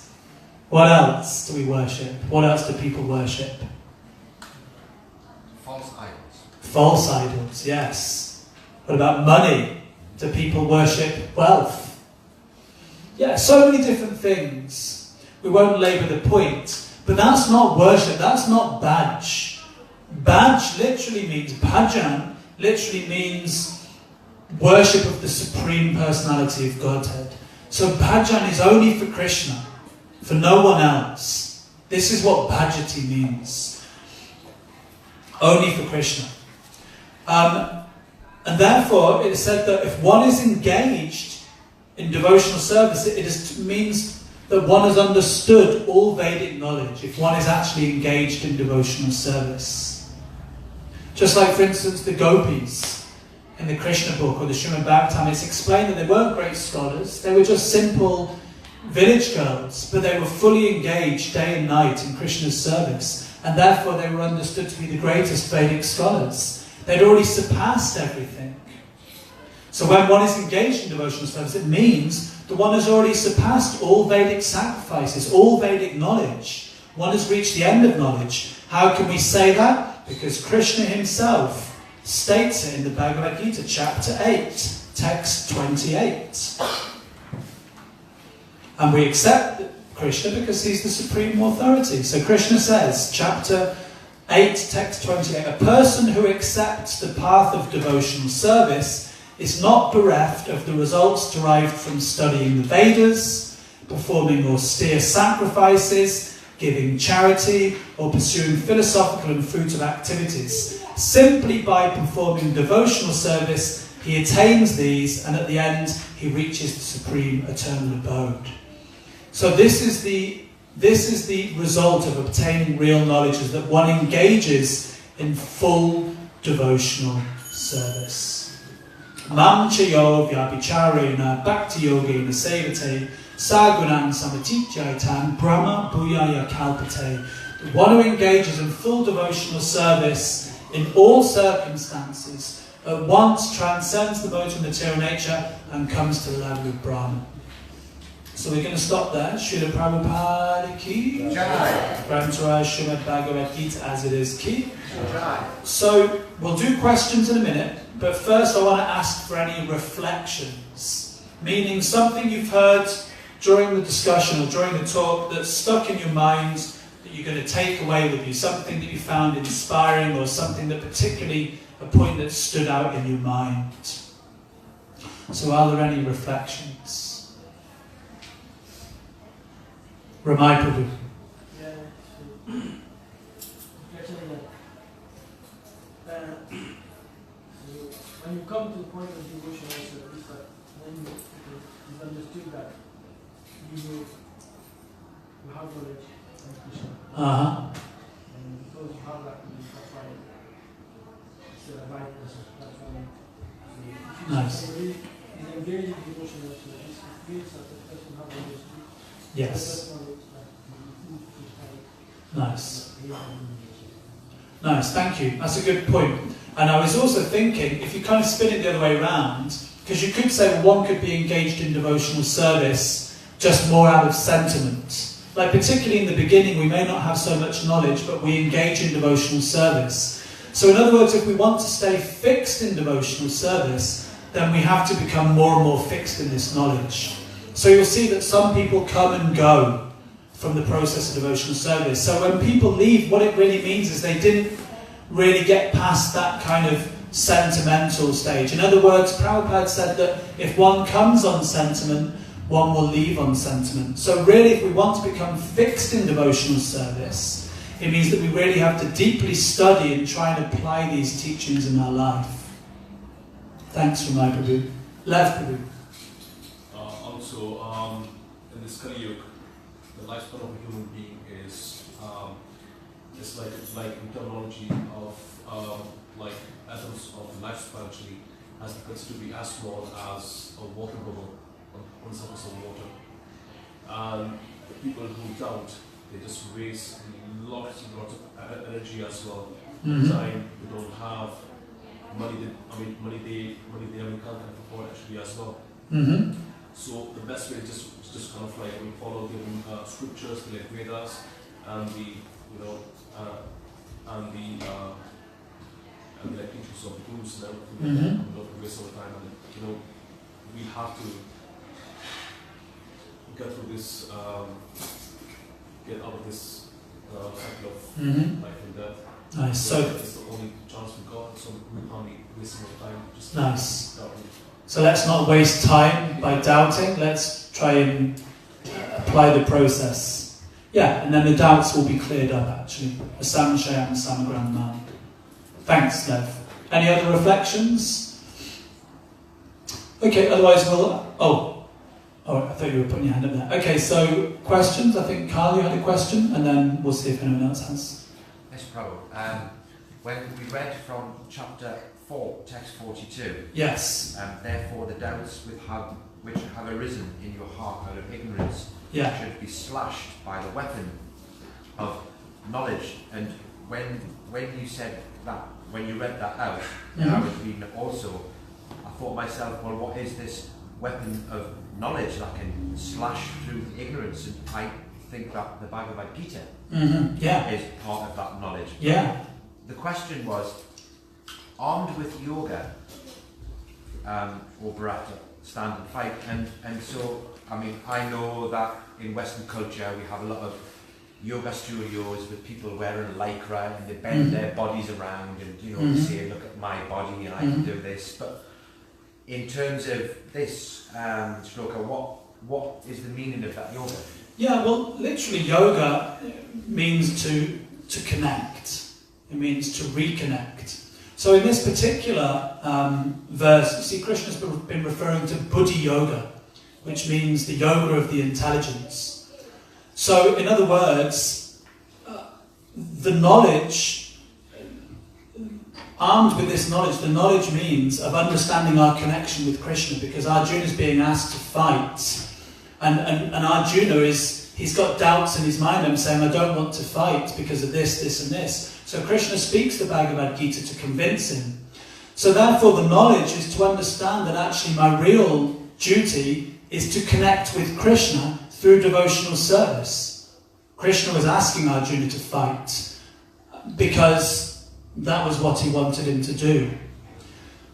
What else do we worship? What else do people worship? False idols. False idols, yes. What about money? Do people worship wealth? Yeah, so many different things. We won't labour the point. But that's not worship, that's not bhaj. Bhaj literally means, bhajan literally means worship of the Supreme Personality of Godhead. So bhajan is only for Krishna, for no one else. This is what bhajati means. Only for Krishna. And therefore, it is said that if one is engaged in devotional service, it means that one has understood all Vedic knowledge, if one is actually engaged in devotional service. Just like, for instance, the gopis in the Krishna book or the Srimad Bhagavatam, it's explained that they weren't great scholars, they were just simple village girls, but they were fully engaged day and night in Krishna's service, and therefore they were understood to be the greatest Vedic scholars. They'd already surpassed everything. So when one is engaged in devotional service, it means that one has already surpassed all Vedic sacrifices, all Vedic knowledge. One has reached the end of knowledge. How can we say that? Because Krishna himself states it in the Bhagavad Gita, chapter 8, text 28. And we accept Krishna because he's the supreme authority. So Krishna says, chapter 8, text 28, a person who accepts the path of devotional service is not bereft of the results derived from studying the Vedas, performing austere sacrifices, giving charity, or pursuing philosophical and fruitive activities. Simply by performing devotional service, he attains these, and at the end, he reaches the supreme eternal abode. So this is the result of obtaining real knowledge, is that one engages in full devotional service. Mam chayo vyabhicharena bhakti yogena sevate sagunan samatijaitan brahma bhuyaya kalpate. One who engages in full devotional service in all circumstances at once transcends the modes of material nature and comes to the level of Brahman. So we're going to stop there. Srila Prabhupada ki Jai. Brahmacharya Srimad Bhagavad Gita as it is ki Jai. So we'll do questions in a minute, but first I want to ask for any reflections, meaning something you've heard during the discussion or during the talk that's stuck in your mind that you're going to take away with you, something that you found inspiring or something that particularly, a point that stood out in your mind. So are there any reflections? Ramai Prabhu. Yeah, when you come to the point of devotion also, it's that when you've understood that you have knowledge of Krishna. And because you have that, that's why it's a right person. That's why Nice. really engage in devotion also. It feels that the person has understood. Yes. Nice. Nice, thank you. That's a good point. And I was also thinking, if you kind of spin it the other way around, because you could say one could be engaged in devotional service just more out of sentiment. Like particularly in the beginning, we may not have so much knowledge, but we engage in devotional service. So in other words, if we want to stay fixed in devotional service, then we have to become more and more fixed in this knowledge. So you'll see that some people come and go from the process of devotional service. So when people leave, what it really means is they didn't really get past that kind of sentimental stage. In other words, Prabhupada said that if one comes on sentiment, one will leave on sentiment. So really, if we want to become fixed in devotional service, it means that we really have to deeply study and try and apply these teachings in our life. Thanks, Ramai Prabhu. Lev Prabhu. In this Kali Yuga, the lifespan of a human being is like in terminology of like atoms of lifespan actually has the capacity to be as small as a water bubble on the surface of water. And the people who doubt, they just waste lots and lots of energy as well. Time they don't have, money they haven't can't afford actually as well. So the best way is just kind of like we follow the scriptures, the like Vedas, and the like teachings of the gurus and everything. We don't waste our time, and we have to get through this, get out of this cycle of life and death. Nice. So it's the only chance we got. So we can't be wasting our time. Just nice. So let's not waste time by doubting. Let's try and apply the process. Yeah, and then the doubts will be cleared up actually. Asamashaya and Samagram. Thanks, Lev. Any other reflections? Okay, otherwise we'll... Oh, I thought you were putting your hand up there. Okay, so questions. I think Carl, you had a question, and then we'll see if anyone else has. Yes, Prabhu. When we read from chapter 4, text 42. Yes. Therefore, the doubts which have arisen in your heart out of ignorance should be slashed by the weapon of knowledge. And when you said that, when you read that out, and I was reading it also, I thought myself, well, what is this weapon of knowledge that can slash through the ignorance? And I think that the Bhagavad Gita is part of that knowledge. Yeah. The question was, armed with yoga or bharata, stand and fight. And so, I mean, I know that in Western culture we have a lot of yoga studios with people wearing lycra and they bend their bodies around and, you know, say, look at my body and I can do this. But in terms of this, Shloka, what is the meaning of that yoga? Yeah, well, literally yoga means to connect. It means to reconnect. So in this particular verse, you see, Krishna's been referring to Buddhi Yoga, which means the yoga of the intelligence. So, in other words, the knowledge, armed with this knowledge, the knowledge means of understanding our connection with Krishna, because Arjuna is being asked to fight. And Arjuna he's got doubts in his mind. I'm saying, I don't want to fight because of this, this and this. So Krishna speaks the Bhagavad Gita to convince him. So therefore the knowledge is to understand that actually my real duty is to connect with Krishna through devotional service. Krishna was asking Arjuna to fight because that was what he wanted him to do.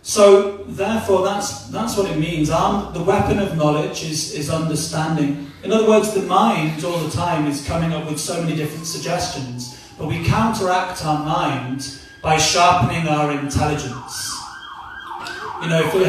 So therefore that's what it means. The weapon of knowledge is understanding. In other words, the mind all the time is coming up with so many different suggestions, but we counteract our mind by sharpening our intelligence. You know, if you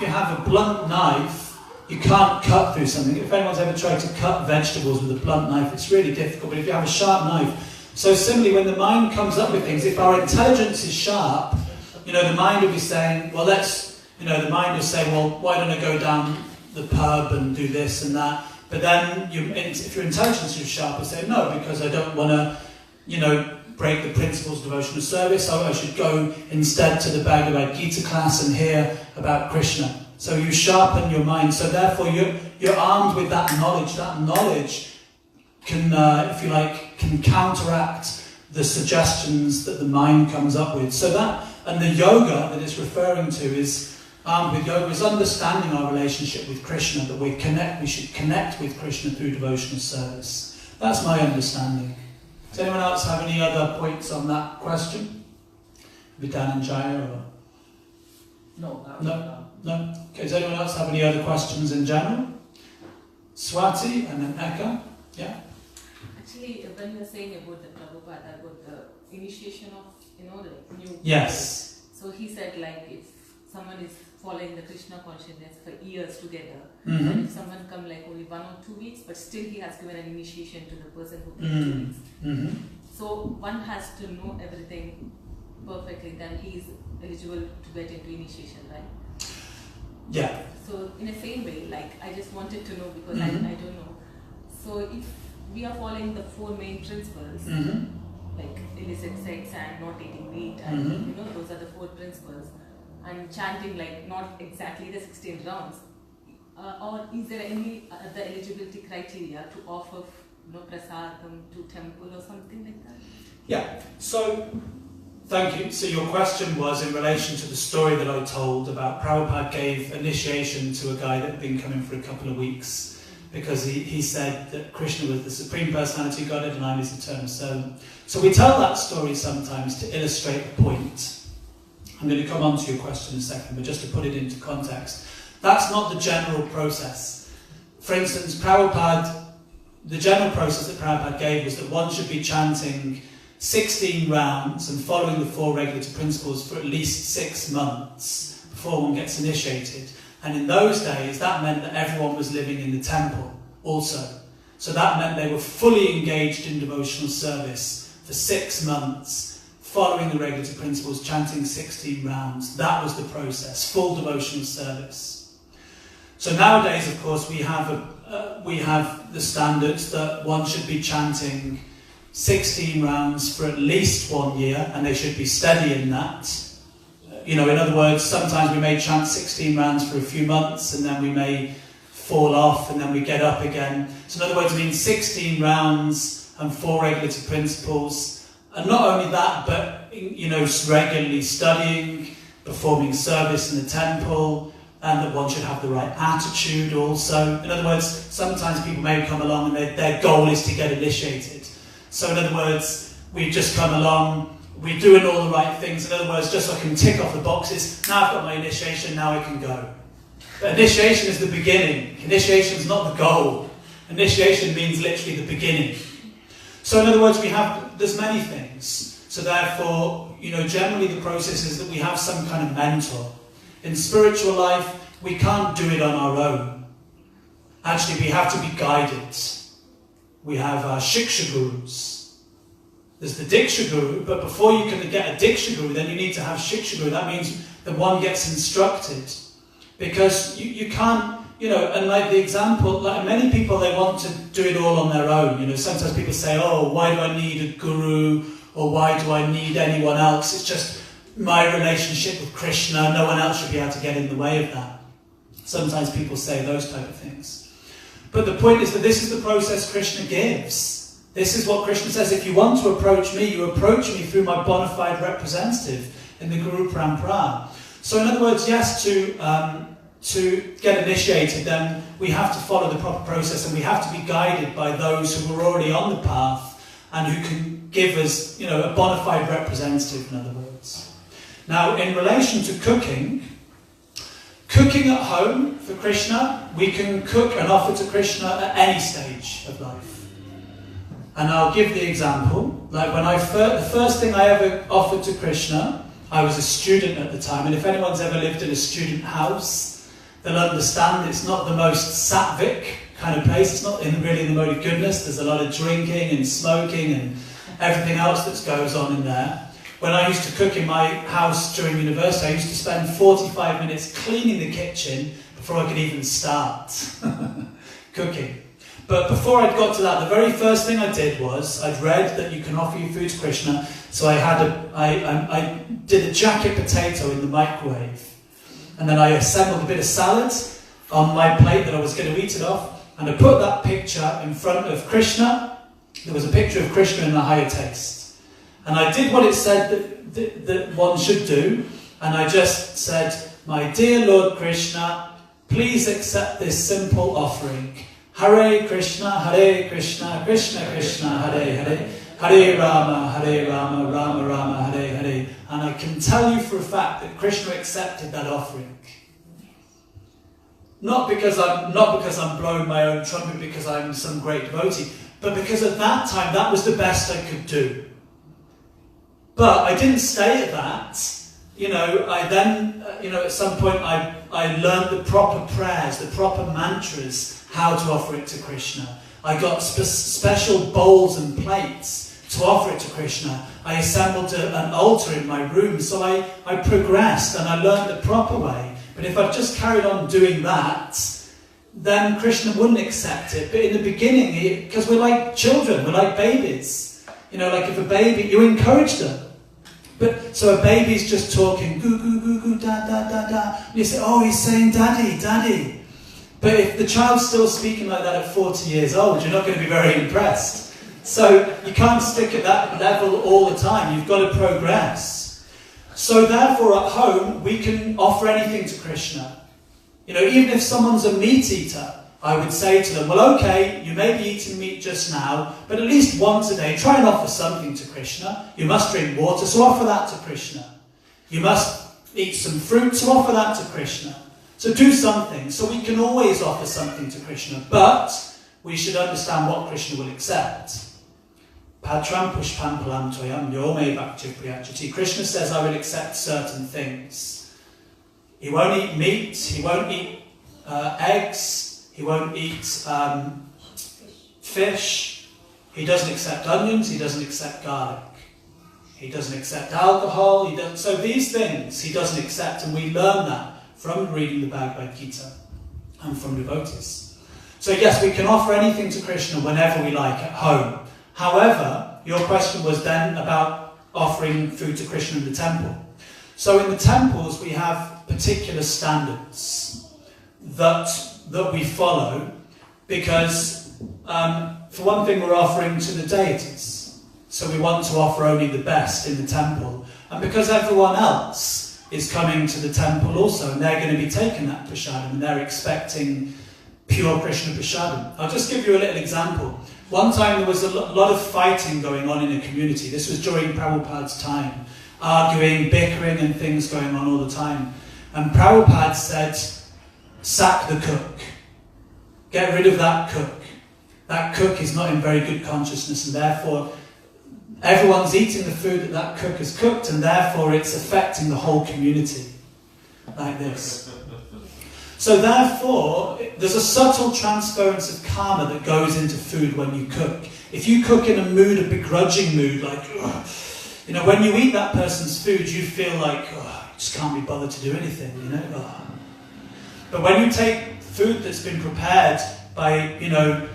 have a blunt knife, you can't cut through something. If anyone's ever tried to cut vegetables with a blunt knife, it's really difficult. But if you have a sharp knife, so similarly, when the mind comes up with things, if our intelligence is sharp, you know, the mind will be saying, well, the mind will say, well, why don't I go down the pub and do this and that? But then, if your intelligence is sharp, you say, no, because I don't want to, you know, break the principles of devotional service. So I should go instead to the Bhagavad Gita class and hear about Krishna. So you sharpen your mind. So therefore, you're armed with that knowledge. That knowledge can, if you like, can counteract the suggestions that the mind comes up with. So that, and the yoga that it's referring to is armed with yoga, is understanding our relationship with Krishna, that we should connect with Krishna through devotional service. That's my understanding. Does anyone else have any other points on that question? Maybe Dan and Jaya or? No. Okay, does anyone else have any other questions in general? Swati and then Eka? Yeah? Actually, when you were saying about the Prabhupada, about the initiation of, you know, the new... Yes. So he said, like, if someone is following the Krishna consciousness for years together, Mm-hmm. and if someone come like only 1 or 2 weeks, but still he has given an initiation to the person who came 2 weeks. Mm-hmm. So one has to know everything perfectly, then he is eligible to get into initiation, right? Yeah. So in the same way, like, I just wanted to know, because Mm-hmm. I don't know. So if we are following the 4 main principles, like illicit sex and not eating meat, and you know, those are the 4 principles, and chanting like not exactly the 16 rounds, or is there any other eligibility criteria to offer, you know, prasadam to temple or something like that? Yeah. So thank you. So your question was in relation to the story that I told about Prabhupada gave initiation to a guy that had been coming for a couple of weeks because he said that Krishna was the Supreme Personality of Godhead and I'm his eternal servant. So we tell that story sometimes to illustrate a point. I'm going to come on to your question in a second, but just to put it into context. That's not the general process. For instance, the general process that Prabhupada gave was that one should be chanting 16 rounds and following the 4 regulative principles for at least 6 months before one gets initiated. And in those days, that meant that everyone was living in the temple also. So that meant they were fully engaged in devotional service for 6 months, following the regulative principles, chanting 16 rounds. That was the process, full devotional service. So nowadays, of course, we have the standards that one should be chanting 16 rounds for at least 1 year, and they should be steady in that. You know, in other words, sometimes we may chant 16 rounds for a few months, and then we may fall off, and then we get up again. So in other words, it means 16 rounds and 4 regulative principles. And not only that, but, you know, regularly studying, performing service in the temple, and that one should have the right attitude also. In other words, sometimes people may come along and their goal is to get initiated. So in other words, we just come along, we're doing all the right things. In other words, just so I can tick off the boxes, now I've got my initiation, now I can go. But initiation is the beginning. Initiation is not the goal. Initiation means literally the beginning. So in other words, there's many things. So therefore, generally the process is that we have some kind of mentor. In spiritual life, we can't do it on our own. Actually, we have to be guided. We have our Shiksha Gurus. There's the Diksha Guru, but before you can get a Diksha Guru, then you need to have Shiksha Guru. That means that one gets instructed. Because you can't, and like the example, like many people, they want to do it all on their own. Sometimes people say, oh, why do I need a guru? Or why do I need anyone else? It's just my relationship with Krishna. No one else should be able to get in the way of that. Sometimes people say those type of things. But the point is that this is the process Krishna gives. This is what Krishna says. If you want to approach me, you approach me through my bona fide representative in the Guru Parampara. So in other words, yes, to get initiated, then we have to follow the proper process, and we have to be guided by those who are already on the path and who can give us, a bona fide representative, in other words. Now, in relation to cooking at home for Krishna, we can cook and offer to Krishna at any stage of life. And I'll give the example. Like when the first thing I ever offered to Krishna, I was a student at the time, and if anyone's ever lived in a student house, they'll understand it's not the most sattvic kind of place. It's not really in the mode of goodness. There's a lot of drinking and smoking and everything else that goes on in there. When I used to cook in my house during university, I used to spend 45 minutes cleaning the kitchen before I could even start cooking. But before I'd got to that, the very first thing I did was I'd read that you can offer your food to Krishna. So I did a jacket potato in the microwave, and then I assembled a bit of salad on my plate that I was going to eat it off, and I put that picture in front of Krishna. There was a picture of Krishna in the higher taste, and I did what it said that one should do, and I just said, "My dear Lord Krishna, please accept this simple offering. Hare Krishna, Krishna Krishna, Hare Hare, Hare Rama, Rama Rama, Hare Hare." And I can tell you for a fact that Krishna accepted that offering. Not because I'm blowing my own trumpet because I'm some great devotee, but because at that time that was the best I could do. But I didn't stay at that. I then, at some point I learned the proper prayers, the proper mantras, how to offer it to Krishna. I got special bowls and plates to offer it to Krishna. I assembled an altar in my room, so I progressed and I learned the proper way. But if I'd just carried on doing that, then Krishna wouldn't accept it. But in the beginning, because we're like children, we're like babies. Like if a baby, you encourage them. But so a baby's just talking, goo goo goo goo, da da da da. And you say, oh, he's saying daddy, daddy. But if the child's still speaking like that at 40 years old, you're not going to be very impressed. So you can't stick at that level all the time. You've got to progress. So therefore at home, we can offer anything to Krishna. Even if someone's a meat eater, I would say to them, well, okay, you may be eating meat just now, but at least once a day, try and offer something to Krishna. You must drink water, so offer that to Krishna. You must eat some fruit, so offer that to Krishna. So do something. So we can always offer something to Krishna, but we should understand what Krishna will accept. Patram pushpam palam toyam yome bhakti priyachati. Krishna says, I will accept certain things. He won't eat meat, he won't eat eggs, he won't eat fish, he doesn't accept onions, he doesn't accept garlic, he doesn't accept alcohol, so these things he doesn't accept, and we learn that from reading the Bhagavad Gita and from devotees. So yes, we can offer anything to Krishna whenever we like at home. However, your question was then about offering food to Krishna in the temple. So in the temples we have particular standards that we follow because for one thing we're offering to the deities. So we want to offer only the best in the temple. And because everyone else is coming to the temple also, and they're going to be taking that prasadam, and they're expecting pure Krishna prasadam. I'll just give you a little example. One time there was a lot of fighting going on in a community. This was during Prabhupada's time. Arguing, bickering and things going on all the time. And Prabhupada said, sack the cook. Get rid of that cook. That cook is not in very good consciousness, and therefore everyone's eating the food that that cook has cooked, and therefore it's affecting the whole community. Like this. So therefore, there's a subtle transference of karma that goes into food when you cook. If you cook in a mood, a begrudging mood, like, you know, when you eat that person's food, you feel like, I just can't be bothered to do anything, you know. But when you take food that's been prepared by, you know,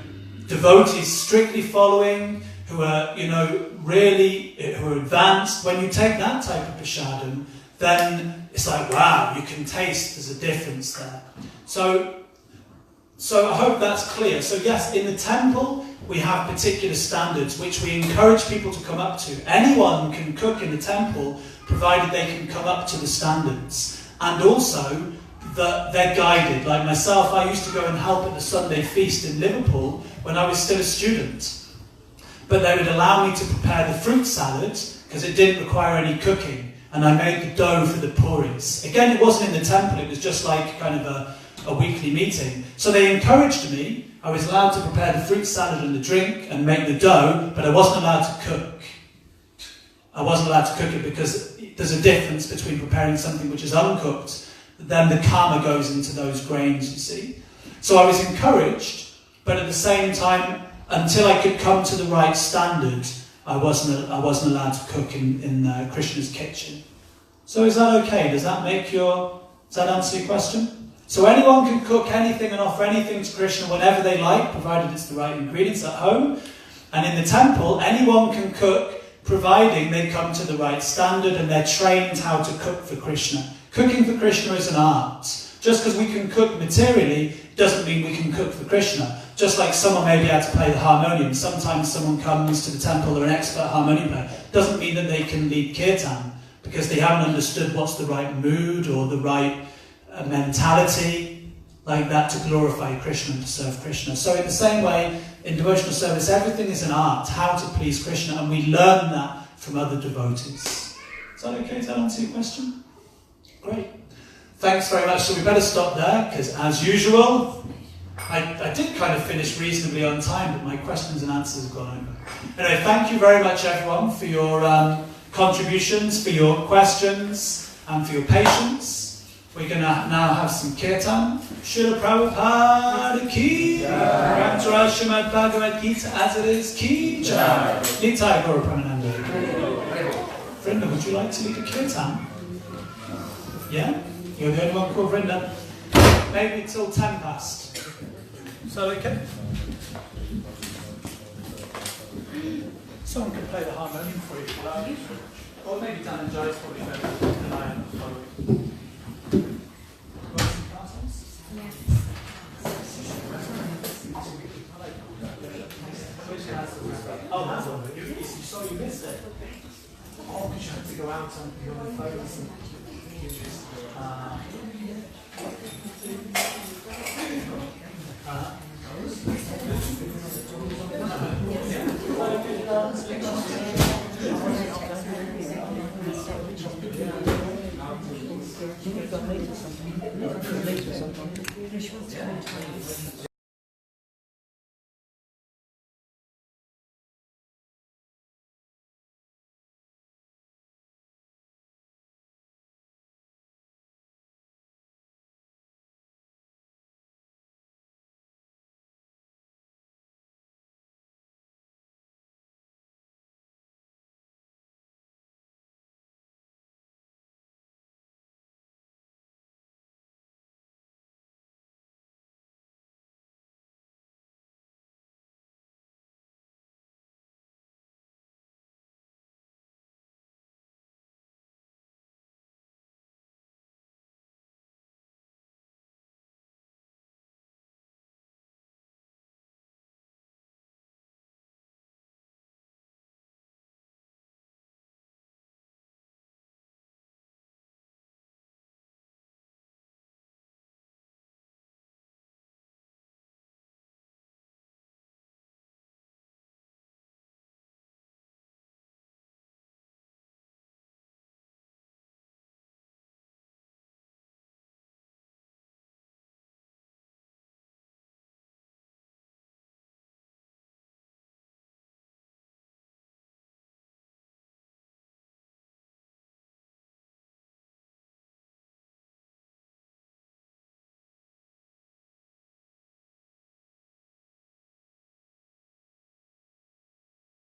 devotees strictly following, who are, you know, really, who are advanced, when you take that type of prasadam, then it's like, wow, you can taste there's a difference there. So I hope that's clear. So yes, in the temple, we have particular standards which we encourage people to come up to. Anyone can cook in the temple, provided they can come up to the standards. And also, that they're guided. Like myself, I used to go and help at the Sunday feast in Liverpool when I was still a student. But they would allow me to prepare the fruit salad, because it didn't require any cooking. And I made the dough for the puris. Again, it wasn't in the temple, it was just like kind of a weekly meeting. So they encouraged me. I was allowed to prepare the fruit salad and the drink and make the dough, but I wasn't allowed to cook. I wasn't allowed to cook it because there's a difference between preparing something which is uncooked, then the karma goes into those grains, you see. So I was encouraged, but at the same time, until I could come to the right standard, I wasn't allowed to cook in Krishna's kitchen. So is that okay? Does that answer your question? So anyone can cook anything and offer anything to Krishna whenever they like, provided it's the right ingredients at home. And in the temple, anyone can cook, providing they come to the right standard and they're trained how to cook for Krishna. Cooking for Krishna is an art. Just because we can cook materially doesn't mean we can cook for Krishna. Just like someone may be able to play the harmonium. Sometimes someone comes to the temple, they're an expert harmonium player. Doesn't mean that they can lead kirtan, because they haven't understood what's the right mood or the right mentality like that to glorify Krishna and to serve Krishna. So in the same way, in devotional service, everything is an art, how to please Krishna, and we learn that from other devotees. Is that okay? Does that answer your question? Great. Thanks very much. So we better stop there, because as usual, I did kind of finish reasonably on time, but my questions and answers have gone over. Anyway, thank you very much, everyone, for your contributions, for your questions, and for your patience. We're going to now have some kirtan. Srila Prabhupada ki jai. Srimad Bhagavad Gita as it is ki jai. Nitai Gaura Pramananda. Vrinda, would you like to lead a kirtan? Yeah? You're the only one called Vrinda. Maybe till 10 past. Is that okay? Someone can play the harmonium for you. Or maybe Dan and Jai's probably better than I am. Oh, that's one. You saw you missed it. Oh, because you had to go out on your phones and